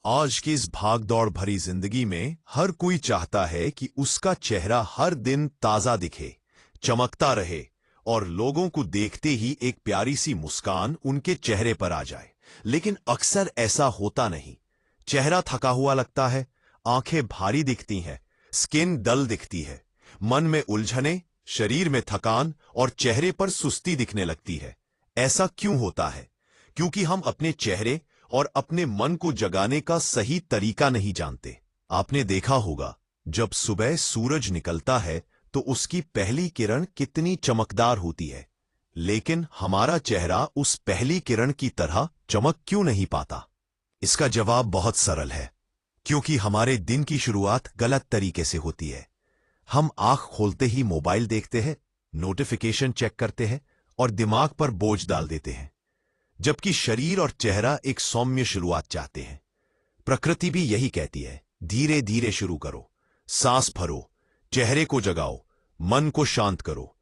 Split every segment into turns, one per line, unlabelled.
आज की इस भागदौड़ भरी जिंदगी में हर कोई चाहता है कि उसका चेहरा हर दिन ताजा दिखे, चमकता रहे और लोगों को देखते ही एक प्यारी सी मुस्कान उनके चेहरे पर आ जाए। लेकिन अक्सर ऐसा होता नहीं। चेहरा थका हुआ लगता है, आंखें भारी दिखती हैं, स्किन डल दिखती है, मन में उलझने, शरीर में थकान और चेहरे पर सुस्ती दिखने लगती है। ऐसा क्यों होता है? क्योंकि हम अपने चेहरे और अपने मन को जगाने का सही तरीका नहीं जानते। आपने देखा होगा, जब सुबह सूरज निकलता है तो उसकी पहली किरण कितनी चमकदार होती है, लेकिन हमारा चेहरा उस पहली किरण की तरह चमक क्यों नहीं पाता? इसका जवाब बहुत सरल है, क्योंकि हमारे दिन की शुरुआत गलत तरीके से होती है। हम आंख खोलते ही मोबाइल देखते हैं, नोटिफिकेशन चेक करते हैं और दिमाग पर बोझ डाल देते हैं, जबकि शरीर और चेहरा एक सौम्य शुरुआत चाहते हैं। प्रकृति भी यही कहती है, धीरे धीरे शुरू करो, सांस भरो, चेहरे को जगाओ, मन को शांत करो।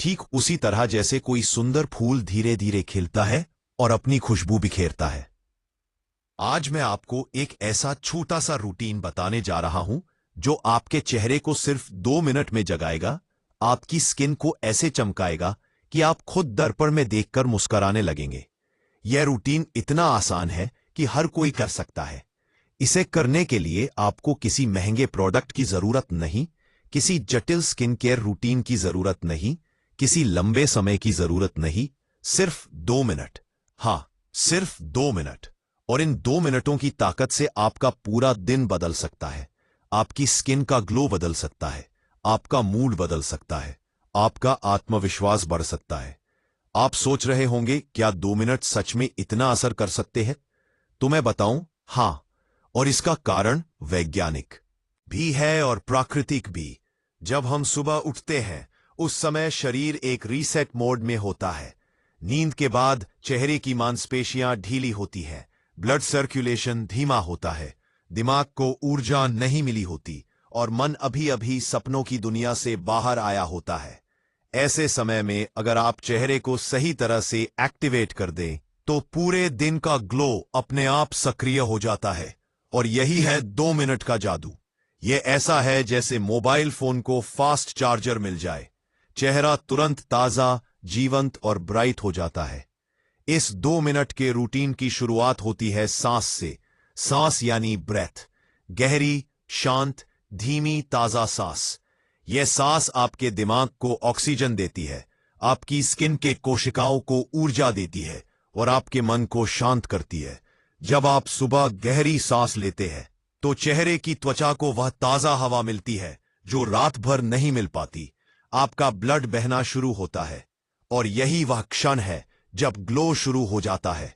ठीक उसी तरह जैसे कोई सुंदर फूल धीरे धीरे खिलता है और अपनी खुशबू बिखेरता है। आज मैं आपको एक ऐसा छोटा सा रूटीन बताने जा रहा हूं जो आपके चेहरे को सिर्फ 2 मिनट में जगाएगा, आपकी स्किन को ऐसे चमकाएगा कि आप खुद दर्पण में देखकर मुस्कुराने लगेंगे। यह रूटीन इतना आसान है कि हर कोई कर सकता है। इसे करने के लिए आपको किसी महंगे प्रोडक्ट की जरूरत नहीं, किसी जटिल स्किन केयर रूटीन की जरूरत नहीं, किसी लंबे समय की जरूरत नहीं। सिर्फ 2 मिनट, हां, सिर्फ 2 मिनट। और इन 2 मिनटों की ताकत से आपका पूरा दिन बदल सकता है। आपकी स्किन का ग्लो बदल सकता है, आपका मूड बदल सकता है, आपका आत्मविश्वास बढ़ सकता है। आप सोच रहे होंगे, क्या 2 मिनट सच में इतना असर कर सकते हैं? तो मैं बताऊं, हां। और इसका कारण वैज्ञानिक भी है और प्राकृतिक भी। जब हम सुबह उठते हैं, उस समय शरीर एक रीसेट मोड में होता है। नींद के बाद चेहरे की मांसपेशियां ढीली होती हैं, ब्लड सर्कुलेशन धीमा होता है, दिमाग को ऊर्जा नहीं मिली होती और मन अभी अभी सपनों की दुनिया से बाहर आया होता है। ऐसे समय में अगर आप चेहरे को सही तरह से एक्टिवेट कर दें, तो पूरे दिन का ग्लो अपने आप सक्रिय हो जाता है। और यही है 2 मिनट का जादू। यह ऐसा है जैसे मोबाइल फोन को फास्ट चार्जर मिल जाए। चेहरा तुरंत ताजा, जीवंत और ब्राइट हो जाता है। इस 2 मिनट के रूटीन की शुरुआत होती है सांस से। सांस यानी ब्रेथ, गहरी, शांत, धीमी, ताजा सांस। यह सांस आपके दिमाग को ऑक्सीजन देती है, आपकी स्किन के कोशिकाओं को ऊर्जा देती है और आपके मन को शांत करती है। जब आप सुबह गहरी सांस लेते हैं, तो चेहरे की त्वचा को वह ताजा हवा मिलती है जो रात भर नहीं मिल पाती। आपका ब्लड बहना शुरू होता है और यही वह क्षण है जब ग्लो शुरू हो जाता है।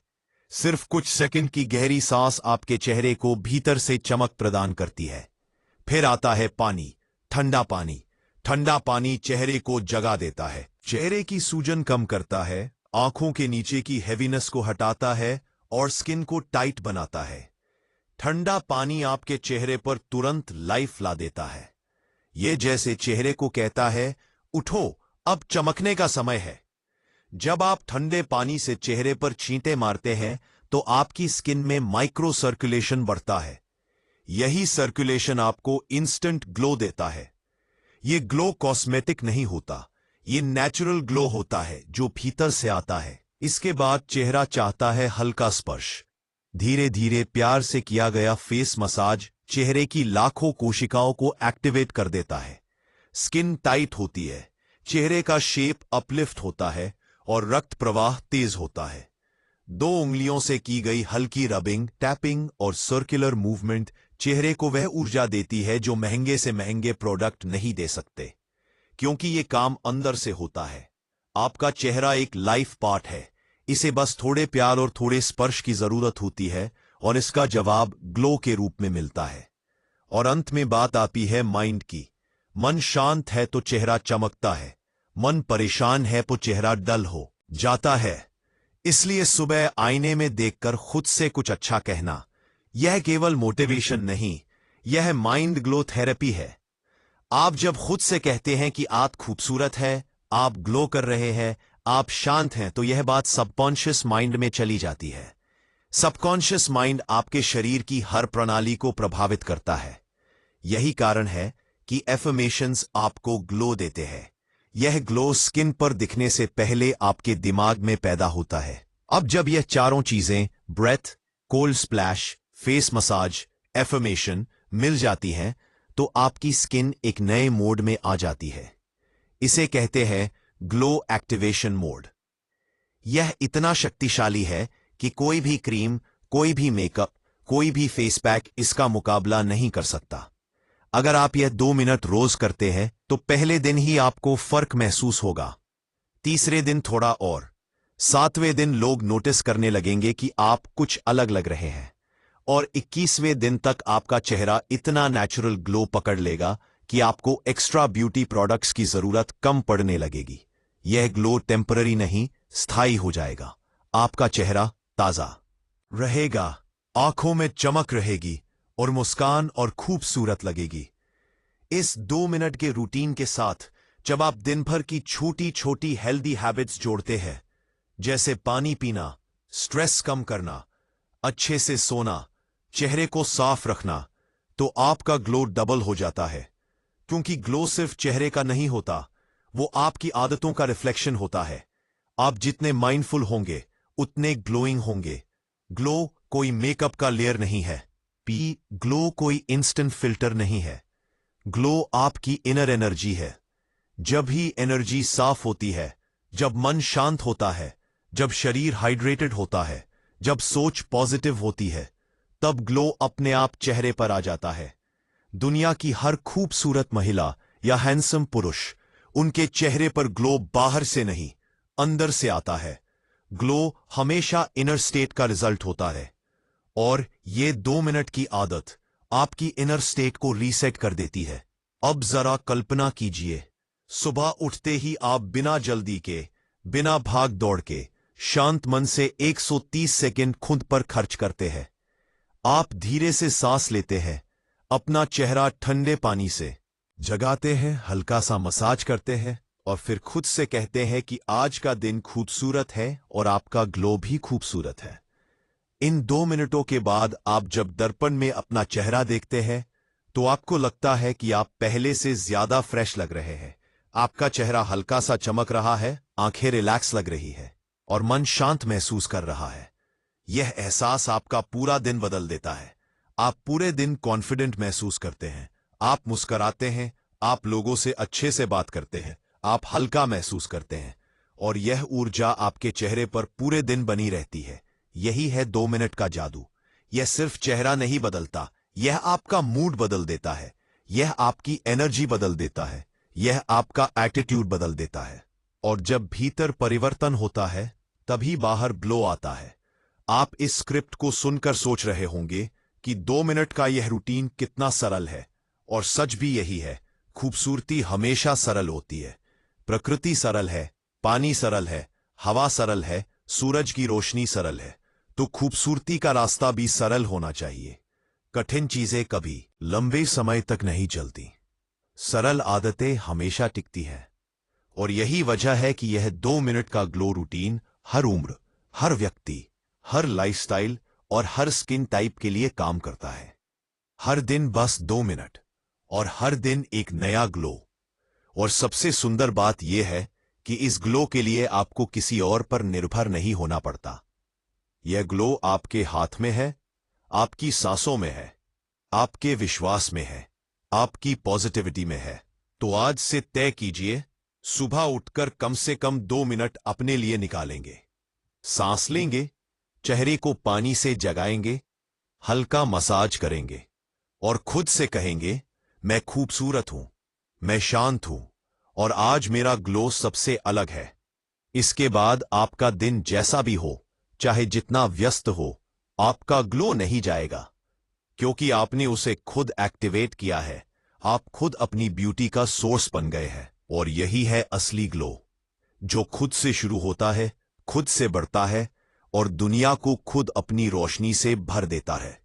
सिर्फ कुछ सेकंड की गहरी सांस आपके चेहरे को भीतर से चमक प्रदान करती है। फिर आता है पानी, ठंडा पानी। ठंडा पानी चेहरे को जगा देता है, चेहरे की सूजन कम करता है, आंखों के नीचे की हेवीनेस को हटाता है और स्किन को टाइट बनाता है। ठंडा पानी आपके चेहरे पर तुरंत लाइफ ला देता है। यह जैसे चेहरे को कहता है, उठो, अब चमकने का समय है। जब आप ठंडे पानी से चेहरे पर छींटे मारते हैं, तो आपकी स्किन में माइक्रो सर्कुलेशन बढ़ता है। यही सर्कुलेशन आपको इंस्टेंट ग्लो देता है। यह ग्लो कॉस्मेटिक नहीं होता, यह नेचुरल ग्लो होता है जो भीतर से आता है। इसके बाद चेहरा चाहता है हल्का स्पर्श। धीरे धीरे प्यार से किया गया फेस मसाज चेहरे की लाखों कोशिकाओं को एक्टिवेट कर देता है। स्किन टाइट होती है, चेहरे का शेप अपलिफ्ट होता है और रक्त प्रवाह तेज होता है। 2 उंगलियों से की गई हल्की रबिंग, टैपिंग और सर्कुलर मूवमेंट चेहरे को वह ऊर्जा देती है जो महंगे से महंगे प्रोडक्ट नहीं दे सकते, क्योंकि ये काम अंदर से होता है। आपका चेहरा एक लाइफ पार्ट है, इसे बस थोड़े प्यार और थोड़े स्पर्श की जरूरत होती है और इसका जवाब ग्लो के रूप में मिलता है। और अंत में बात आती है माइंड की। मन शांत है तो चेहरा चमकता है, मन परेशान है तो चेहरा डल हो जाता है। इसलिए सुबह आईने में देखकर खुद से कुछ अच्छा कहना, यह केवल मोटिवेशन नहीं, यह माइंड ग्लो थेरेपी है। आप जब खुद से कहते हैं कि आप खूबसूरत है, आप ग्लो कर रहे हैं, आप शांत हैं, तो यह बात सबकॉन्शियस माइंड में चली जाती है। सबकॉन्शियस माइंड आपके शरीर की हर प्रणाली को प्रभावित करता है। यही कारण है कि एफर्मेशंस आपको ग्लो देते हैं। यह ग्लो स्किन पर दिखने से पहले आपके दिमाग में पैदा होता है। अब जब यह चारों चीजें breath, cold splash, face massage, affirmation मिल जाती हैं तो आपकी स्किन एक नए मोड में आ जाती है। इसे कहते हैं ग्लो एक्टिवेशन मोड। यह इतना शक्तिशाली है कि कोई भी क्रीम, कोई भी मेकअप, कोई भी फेस पैक इसका मुकाबला नहीं कर सकता। अगर आप यह 2 मिनट रोज करते हैं तो पहले दिन ही आपको फर्क महसूस होगा, तीसरे दिन थोड़ा और, 7वें दिन लोग नोटिस करने लगेंगे कि आप कुछ अलग लग रहे हैं, और 21वें दिन तक आपका चेहरा इतना नेचुरल ग्लो पकड़ लेगा कि आपको एक्स्ट्रा ब्यूटी प्रोडक्ट्स की जरूरत कम पड़ने लगेगी। यह ग्लो टेम्पररी नहीं, स्थायी हो जाएगा। आपका चेहरा ताजा रहेगा, आंखों में चमक रहेगी और मुस्कान और खूबसूरत लगेगी। इस 2 मिनट के रूटीन के साथ जब आप दिन भर की छोटी छोटी हेल्दी हैबिट्स जोड़ते हैं, जैसे पानी पीना, स्ट्रेस कम करना, अच्छे से सोना, चेहरे को साफ रखना, तो आपका ग्लो डबल हो जाता है। क्योंकि ग्लो सिर्फ चेहरे का नहीं होता, वो आपकी आदतों का रिफ्लेक्शन होता है। आप जितने माइंडफुल होंगे उतने ग्लोइंग होंगे। ग्लो कोई मेकअप का लेयर नहीं है। ग्लो कोई इंस्टेंट फिल्टर नहीं है। ग्लो आपकी इनर एनर्जी है। जब ही एनर्जी साफ होती है, जब मन शांत होता है, जब शरीर हाइड्रेटेड होता है, जब सोच पॉजिटिव होती है, तब ग्लो अपने आप चेहरे पर आ जाता है। दुनिया की हर खूबसूरत महिला या हैंडसम पुरुष, उनके चेहरे पर ग्लो बाहर से नहीं, अंदर से आता है। ग्लो हमेशा इनर स्टेट का रिजल्ट होता है, और ये 2 मिनट की आदत आपकी इनर स्टेट को रीसेट कर देती है। अब जरा कल्पना कीजिए, सुबह उठते ही आप बिना जल्दी के, बिना भाग दौड़ के, शांत मन से 130 सेकंड खुद पर खर्च करते हैं। आप धीरे से सांस लेते हैं, अपना चेहरा ठंडे पानी से जगाते हैं, हल्का सा मसाज करते हैं, और फिर खुद से कहते हैं कि आज का दिन खूबसूरत है और आपका ग्लो भी खूबसूरत है। इन 2 मिनटों के बाद आप जब दर्पण में अपना चेहरा देखते हैं तो आपको लगता है कि आप पहले से ज्यादा फ्रेश लग रहे हैं। आपका चेहरा हल्का सा चमक रहा है, आंखें रिलैक्स लग रही है और मन शांत महसूस कर रहा है। यह एहसास आपका पूरा दिन बदल देता है। आप पूरे दिन कॉन्फिडेंट महसूस करते हैं, आप मुस्कुराते हैं, आप लोगों से अच्छे से बात करते हैं, आप हल्का महसूस करते हैं, और यह ऊर्जा आपके चेहरे पर पूरे दिन बनी रहती है। यही है 2 मिनट का जादू। यह सिर्फ चेहरा नहीं बदलता, यह आपका मूड बदल देता है, यह आपकी एनर्जी बदल देता है, यह आपका एटीट्यूड बदल देता है। और जब भीतर परिवर्तन होता है तभी बाहर ग्लो आता है। आप इस स्क्रिप्ट को सुनकर सोच रहे होंगे कि 2 मिनट का यह रूटीन कितना सरल है, और सच भी यही है। खूबसूरती हमेशा सरल होती है। प्रकृति सरल है, पानी सरल है, हवा सरल है, सूरज की रोशनी सरल है, तो खूबसूरती का रास्ता भी सरल होना चाहिए। कठिन चीजें कभी लंबे समय तक नहीं चलती, सरल आदतें हमेशा टिकती हैं। और यही वजह है कि यह 2 मिनट का ग्लो रूटीन हर उम्र, हर व्यक्ति, हर लाइफस्टाइल और हर स्किन टाइप के लिए काम करता है। हर दिन बस 2 मिनट, और हर दिन एक नया ग्लो। और सबसे सुंदर बात यह है कि इस ग्लो के लिए आपको किसी और पर निर्भर नहीं होना पड़ता। यह ग्लो आपके हाथ में है, आपकी सांसों में है, आपके विश्वास में है, आपकी पॉजिटिविटी में है। तो आज से तय कीजिए, सुबह उठकर कम से कम 2 मिनट अपने लिए निकालेंगे। सांस लेंगे, चेहरे को पानी से जगाएंगे, हल्का मसाज करेंगे, और खुद से कहेंगे, मैं खूबसूरत हूं, मैं शांत हूं, और आज मेरा ग्लो सबसे अलग है। इसके बाद आपका दिन जैसा भी हो, चाहे जितना व्यस्त हो, आपका ग्लो नहीं जाएगा, क्योंकि आपने उसे खुद एक्टिवेट किया है। आप खुद अपनी ब्यूटी का सोर्स बन गए हैं। और यही है असली ग्लो, जो खुद से शुरू होता है, खुद से बढ़ता है, और दुनिया को खुद अपनी रोशनी से भर देता है।